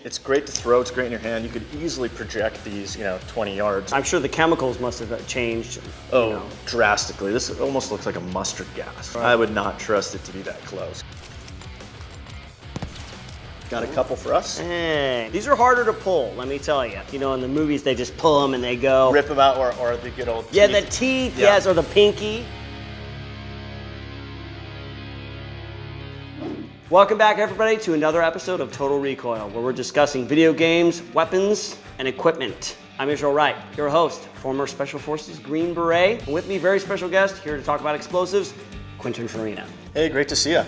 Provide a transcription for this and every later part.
It's great to throw, it's great in your hand. You could easily project these, 20 yards. I'm sure the chemicals must have changed. Oh, drastically. This almost looks like a mustard gas. Right. I would not trust it to be that close. Got a couple for us. Hey, these are harder to pull, let me tell you. In the movies, they just pull them and they go. Rip them out, or the good old teeth. Yeah, the teeth, yes, or the pinky. Welcome back, everybody, to another episode of Total Recoil, where we're discussing video games, weapons, and equipment. I'm Israel Wright, your host, former Special Forces Green Beret. And with me, very special guest here to talk about explosives, Quentin Farina. Hey, great to see you.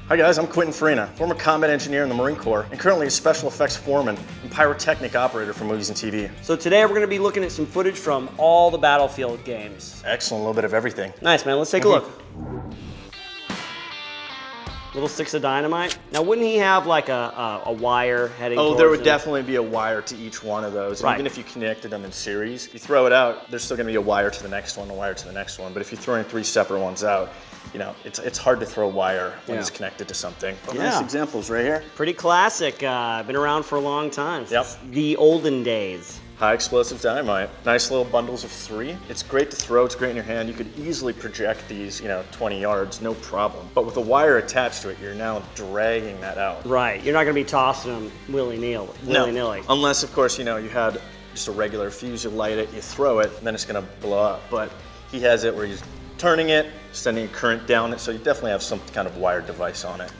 Hi guys, I'm Quentin Farina, former combat engineer in the Marine Corps, and currently a special effects foreman and pyrotechnic operator for movies and TV. So today we're going to be looking at some footage from all the Battlefield games. Excellent, a little bit of everything. Nice, man. Let's take a look. Little sticks of dynamite. Now, wouldn't he have like a wire heading towards there would him? definitely be a wire to each one of those. Right. Even if you connected them in series, you throw it out, there's still gonna be a wire to the next one, a wire to the next one. But if you're throwing 3 separate ones out, it's hard to throw a wire when it's connected to something. Nice examples right here. Pretty classic. Been around for a long time. Yep. The olden days. High explosive dynamite. Nice little bundles of 3. It's great to throw, it's great in your hand. You could easily project these, 20 yards, no problem. But with a wire attached to it, you're now dragging that out. Right, you're not gonna be tossing them willy-nilly. No, unless of course, you had just a regular fuse, you light it, you throw it, and then it's gonna blow up. But he has it where he's turning it, sending a current down it, so you definitely have some kind of wired device on it.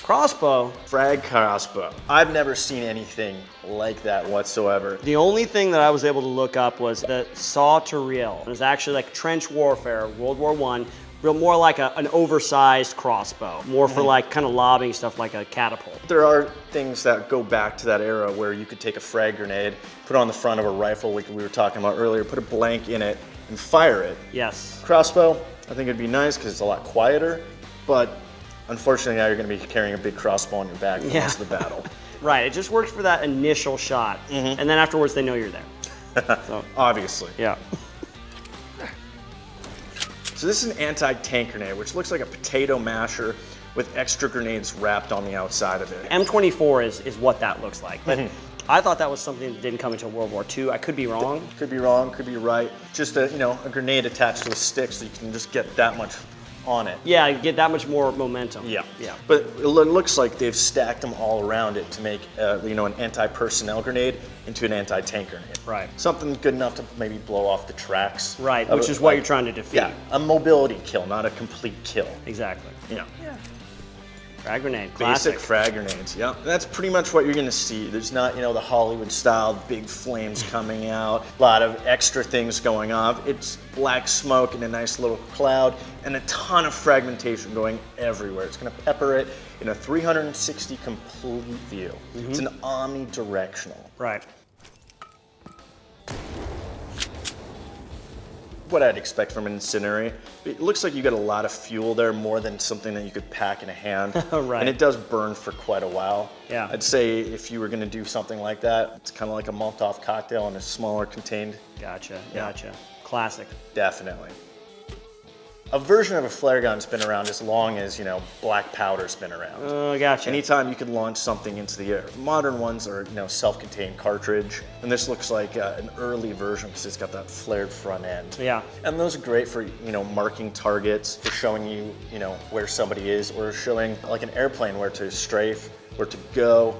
Crossbow. Frag crossbow. I've never seen anything like that whatsoever. The only thing that I was able to look up was the saw to reel. It was actually like trench warfare, World War I, more like an oversized crossbow, more for like kind of lobbing stuff like a catapult. There are things that go back to that era where you could take a frag grenade, put it on the front of a rifle like we were talking about earlier, put a blank in it and fire it. Yes. Crossbow, I think it'd be nice because it's a lot quieter, but unfortunately, now you're going to be carrying a big crossbow on your back for the rest of the battle. Right, it just works for that initial shot, and then afterwards they know you're there. So, obviously. Yeah. So this is an anti-tank grenade, which looks like a potato masher with extra grenades wrapped on the outside of it. M24 is what that looks like, but I thought that was something that didn't come until World War II. I could be wrong. Could be wrong, could be right. Just a grenade attached to a stick so you can just get that much on it. Yeah, you get that much more momentum. Yeah. But it looks like they've stacked them all around it to make an anti-personnel grenade into an anti-tank grenade. Right. Something good enough to maybe blow off the tracks. Right, which is what you're trying to defeat. Yeah, a mobility kill, not a complete kill. Exactly. Yeah. Frag grenade, classic. Basic frag grenades, yeah. That's pretty much what you're gonna see. There's not, the Hollywood style, big flames coming out, a lot of extra things going on. It's black smoke in a nice little cloud and a ton of fragmentation going everywhere. It's gonna pepper it in a 360 complete view. It's an omnidirectional. Right. What I'd expect from an incendiary. It looks like you got a lot of fuel there, more than something that you could pack in a hand. Right. And it does burn for quite a while. Yeah. I'd say if you were gonna do something like that, it's kind of like a Molotov cocktail in a smaller contained. Gotcha. Classic. Definitely. A version of a flare gun's been around as long as, black powder's been around. Oh, gotcha. Anytime you could launch something into the air. Modern ones are, self-contained cartridge, and this looks like an early version because it's got that flared front end. Yeah. And those are great for, marking targets, for showing you, where somebody is, or showing like an airplane where to strafe, where to go.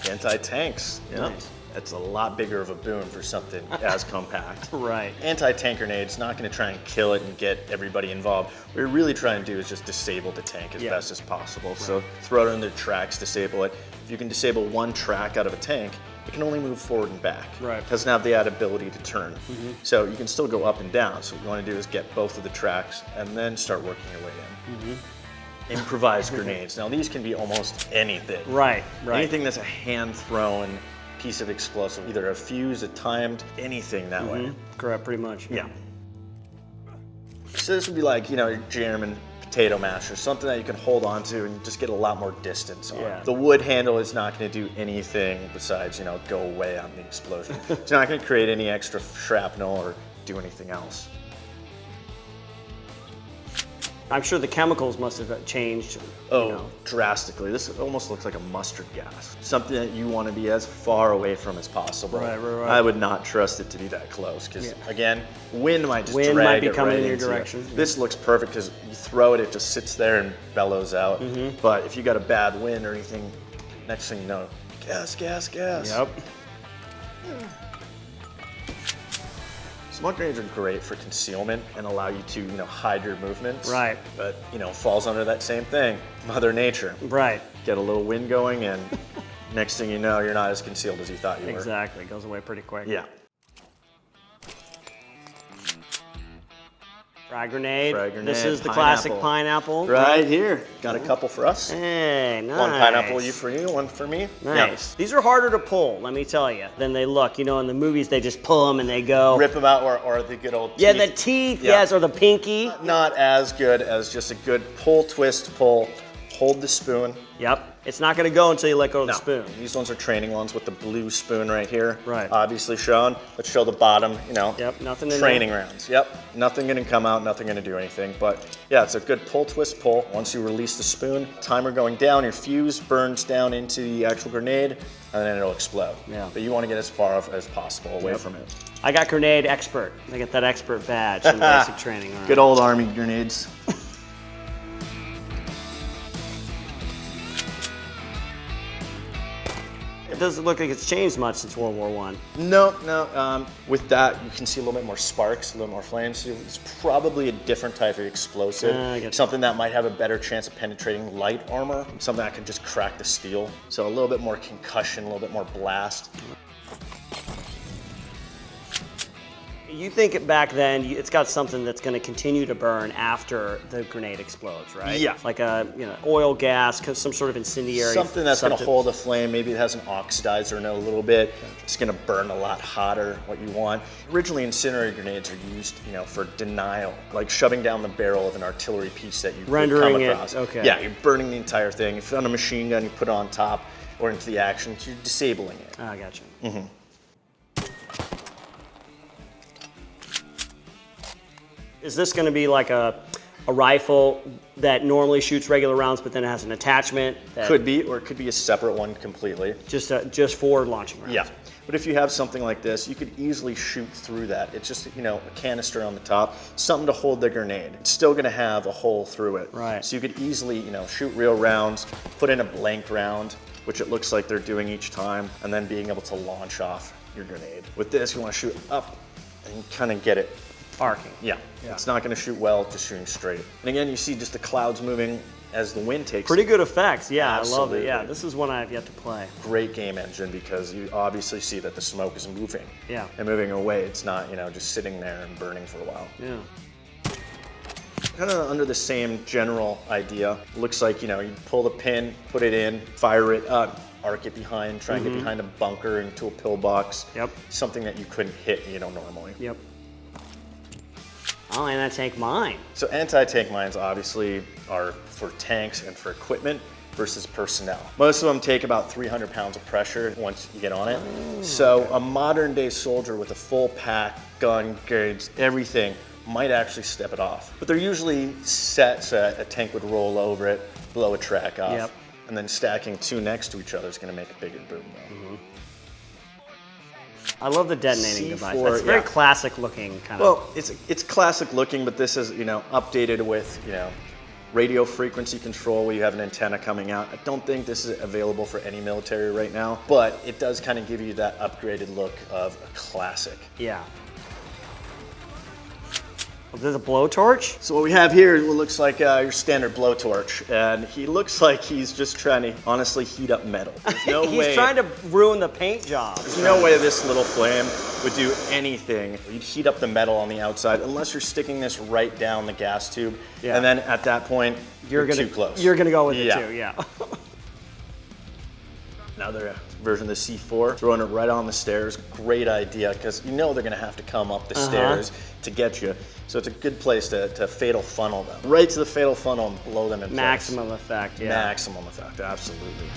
Anti-tanks. Nice. It's a lot bigger of a boon for something as compact. Right. Anti-tank grenade's not going to try and kill it and get everybody involved. What you're really trying to do is just disable the tank as best as possible. Right. So throw it in their tracks, disable it. If you can disable one track out of a tank, it can only move forward and back. Right. It doesn't have the ability to turn. So you can still go up and down. So what you want to do is get both of the tracks and then start working your way in. Improvised grenades. Now these can be almost anything. Right. Anything that's a hand-thrown piece of explosive, either a fuse, a timed, anything that way. Correct, pretty much. Yeah. So this would be like, your German potato masher, something that you can hold on to and just get a lot more distance on. Yeah. The wood handle is not going to do anything besides, go away on the explosion. It's not going to create any extra shrapnel or do anything else. I'm sure the chemicals must have changed. Oh, drastically. This almost looks like a mustard gas. Something that you want to be as far away from as possible. Right. I would not trust it to be that close because, again, wind might just Wind drag might be it coming right in your into you. direction. This looks perfect because you throw it, it just sits there and bellows out. But if you got a bad wind or anything, next thing you know, gas. Yep. Smoke grenades are great for concealment and allow you to, hide your movements. Right. But, falls under that same thing, Mother Nature. Right. Get a little wind going and next thing you know, you're not as concealed as you thought you were. Exactly. It goes away pretty quick. Yeah. Frag Grenade. Frag Grenade, This is the classic pineapple. Right here. Got a couple for us. Hey, nice. One pineapple for you, one for me. Nice. These are harder to pull, let me tell you, than they look. In the movies, they just pull them and they go. Rip them out or the good old teeth. Yeah, the teeth, yes, or the pinky. Not as good as just a good pull, twist, pull. Hold the spoon. Yep. It's not going to go until you let go of the spoon. These ones are training ones with the blue spoon right here. Right. Obviously shown. Let's show the bottom, Yep, nothing in training rounds. Yep. Nothing going to come out, nothing going to do anything. But yeah, it's a good pull, twist, pull. Once you release the spoon, timer going down, your fuse burns down into the actual grenade, and then it'll explode. Yeah. But you want to get as far off as possible away from it. I got Grenade Expert. I get that expert badge in basic training. All right. Good old Army grenades. It doesn't look like it's changed much since World War I. No. With that, you can see a little bit more sparks, a little more flames. So it's probably a different type of explosive. Something that might have a better chance of penetrating light armor. Something that can just crack the steel. So a little bit more concussion, a little bit more blast. You think back then, it's got something that's going to continue to burn after the grenade explodes, right? Yeah. Like a oil gas, some sort of incendiary. Something that's going to hold a flame. Maybe it has an oxidizer in it a little bit. It's going to burn a lot hotter. What you want. Originally, incendiary grenades are used, for denial, like shoving down the barrel of an artillery piece that you rendering come across. It. Okay. Yeah, you're burning the entire thing. If you're on a machine gun, you put it on top or into the action, you're disabling it. I gotcha. Is this going to be like a rifle that normally shoots regular rounds, but then it has an attachment? That Could be, or it could be a separate one completely. just for launching rounds. Yeah. But if you have something like this, you could easily shoot through that. It's just, a canister on the top, something to hold the grenade. It's still going to have a hole through it. Right. So you could easily, shoot real rounds, put in a blank round, which it looks like they're doing each time, and then being able to launch off your grenade. With this, you want to shoot up and kind of get it arcing. Yeah. It's not going to shoot well, just shooting straight. And again, you see just the clouds moving as the wind takes. Pretty good effects. Yeah, Absolutely. I love it. Yeah, this is one I've yet to play. Great game engine because you obviously see that the smoke is moving. Yeah. And moving away. It's not, just sitting there and burning for a while. Yeah. Kind of under the same general idea. Looks like, you pull the pin, put it in, fire it up, arc it behind, try and get behind a bunker into a pillbox. Yep. Something that you couldn't hit, normally. Yep. Oh, and I take mine. So anti-tank mines obviously are for tanks and for equipment versus personnel. Most of them take about 300 pounds of pressure once you get on it. So a modern day soldier with a full pack, gun, grenades, everything might actually step it off. But they're usually set so a tank would roll over it, blow a track off. Yep. And then stacking two next to each other is going to make a bigger boom though. I love the detonating C4, device. That's very classic looking kind of. Well, it's classic looking, but this is, updated with, radio frequency control where you have an antenna coming out. I don't think this is available for any military right now, but it does kind of give you that upgraded look of a classic. Yeah. There's a blowtorch? So what we have here looks like your standard blowtorch, and he looks like he's just trying to honestly heat up metal. There's no way. He's trying to ruin the paint job. There's no way this little flame would do anything. You'd heat up the metal on the outside unless you're sticking this right down the gas tube, and then at that point, you're too close. You're gonna go with it too, yeah. Another version of the C4, throwing it right on the stairs. Great idea, because they're gonna have to come up the stairs to get you. So it's a good place to fatal funnel them. Right to the fatal funnel and blow them in place. Maximum effect, yeah. Maximum effect, absolutely.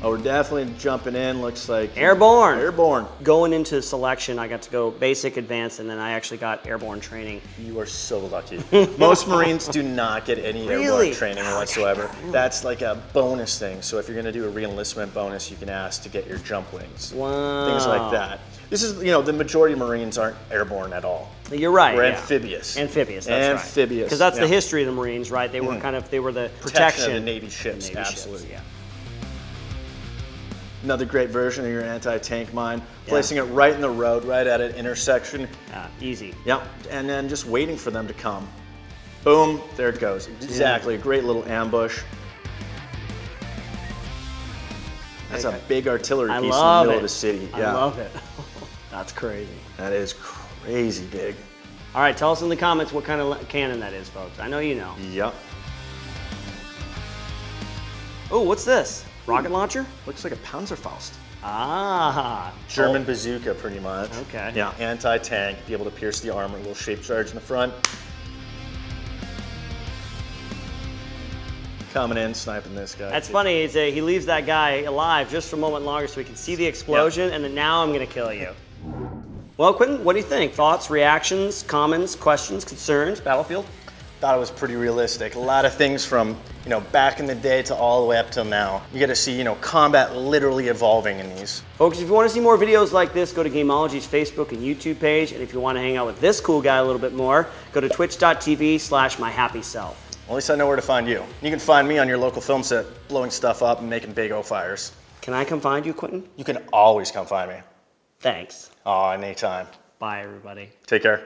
Oh, we're definitely jumping in. Looks like Airborne. Airborne. Going into selection, I got to go basic, advanced, and then I actually got airborne training. You are so lucky. Most Marines do not get any airborne training whatsoever. That's like a bonus thing. So if you're going to do a re-enlistment bonus, you can ask to get your jump wings. Wow. Things like that. This is, the majority of Marines aren't airborne at all. You're right. We're amphibious. Amphibious, that's right. Amphibious. Because that's the history of the Marines, right? They were they were the protection of the Navy ships, absolutely. Ships, yeah. Another great version of your anti-tank mine. Placing it right in the road, right at an intersection. Easy. Yep, and then just waiting for them to come. Boom, there it goes. Exactly, a great little ambush. That's a big artillery piece in the middle of the city. I love it. That's crazy. That is crazy big. All right, tell us in the comments what kind of cannon that is, folks. I know you know. Yep. Oh, what's this? Rocket launcher? Looks like a Panzerfaust. Ah. German bazooka, pretty much. Okay. Yeah, anti-tank, be able to pierce the armor, a little shape charge in the front. Coming in, sniping this guy. That's funny, he leaves that guy alive just for a moment longer so he can see the explosion, and then now I'm gonna kill you. Well, Quentin, what do you think? Thoughts, reactions, comments, questions, concerns, Battlefield? Thought it was pretty realistic. A lot of things from, back in the day to all the way up till now. You get to see, combat literally evolving in these. Folks, if you want to see more videos like this, go to Gamology's Facebook and YouTube page. And if you want to hang out with this cool guy a little bit more, go to twitch.tv/myhappyself. At least I know where to find you. You can find me on your local film set, blowing stuff up and making big O-fires. Can I come find you, Quentin? You can always come find me. Thanks. Oh, anytime. Bye, everybody. Take care.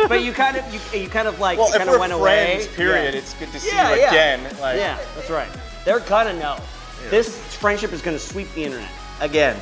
But you kind of went away. Period. It's good to see you again. Yeah, that's right. They're gonna know. This friendship is gonna sweep the internet. Again.